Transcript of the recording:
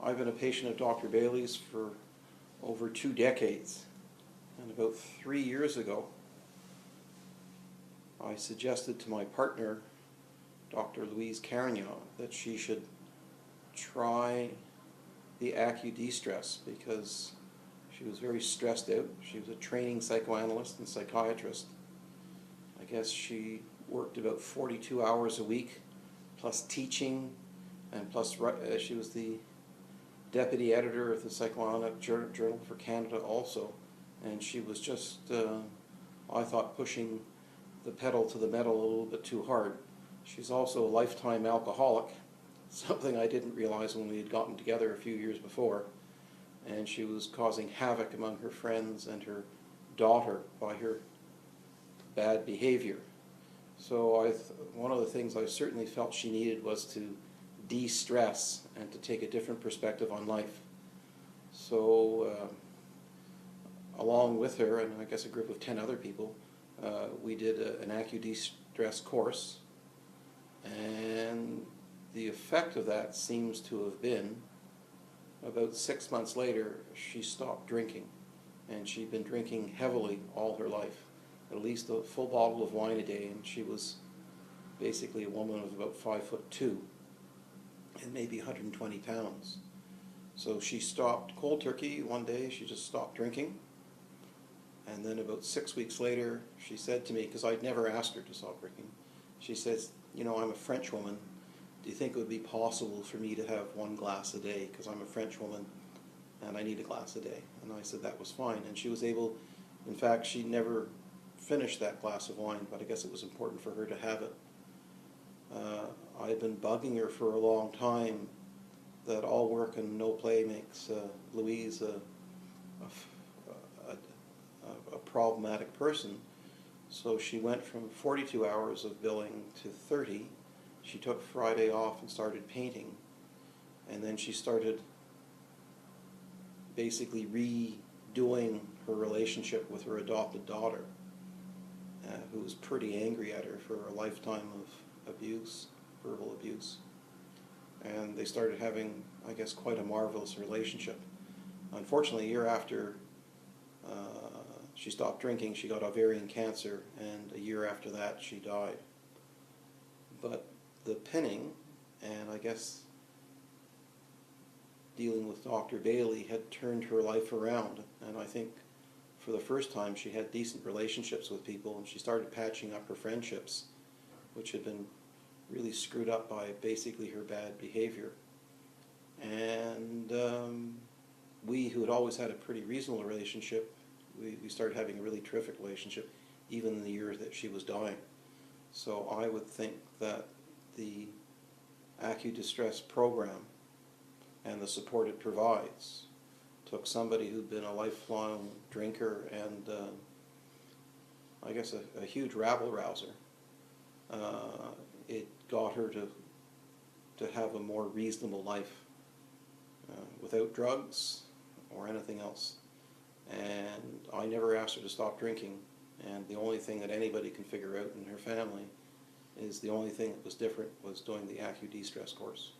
I've been a patient of Dr. Bailey's for over 2 decades, and about 3 years ago I suggested to my partner, Dr. Louise1, that she should try the AccuD-Stress because she was very stressed out. She was a training psychoanalyst and psychiatrist. I guess she worked about 42 hours a week, plus teaching, and plus she was the deputy editor of the Psychoanalytic Journal for Canada also. And she was just, I thought, pushing the pedal to the metal a little bit too hard. She's also a lifetime alcoholic, something I didn't realize when we had gotten together a few years before. And she was causing havoc among her friends and her daughter by her bad behavior. So one of the things I certainly felt she needed was to de-stress and to take a different perspective on life. So along with her, and I guess a group of 10 other people, we did an AccuD-Stress course, and the effect of that seems to have been about 6 months later she stopped drinking, and she'd been drinking heavily all her life, at least a full bottle of wine a day, and she was basically a woman of about 5'2" and maybe 120 pounds. So she stopped cold turkey one day. She just stopped drinking, and then about 6 weeks later she said to me, because I'd never asked her to stop drinking, she says, "You know, I'm a French woman. Do you think it would be possible for me to have 1 glass a day, because I'm a French woman and I need a glass a day?" And I said that was fine, and she was able, in fact, she never finished that glass of wine, but I guess it was important for her to have it. I had been bugging her for a long time that all work and no play makes Louise a problematic person. So she went from 42 hours of billing to 30. She took Friday off and started painting, and then she started basically redoing her relationship with her adopted daughter, who was pretty angry at her for a lifetime of abuse, verbal abuse. And they started having, I guess, quite a marvelous relationship. Unfortunately, a year after she stopped drinking, she got ovarian cancer, and a year after that she died. But the pinning, and I guess dealing with Dr. Bailey, had turned her life around, and I think for the first time she had decent relationships with people, and she started patching up her friendships, which had been really screwed up by basically her bad behavior. And we, who had always had a pretty reasonable relationship, we started having a really terrific relationship, even in the year that she was dying. So I would think that the AccuD-Stress program and the support it provides took somebody who'd been a lifelong drinker and I guess a huge rabble-rouser. It got her to have a more reasonable life without drugs or anything else. And I never asked her to stop drinking, and the only thing that anybody can figure out in her family is the only thing that was different was doing the AccuD-Stress course.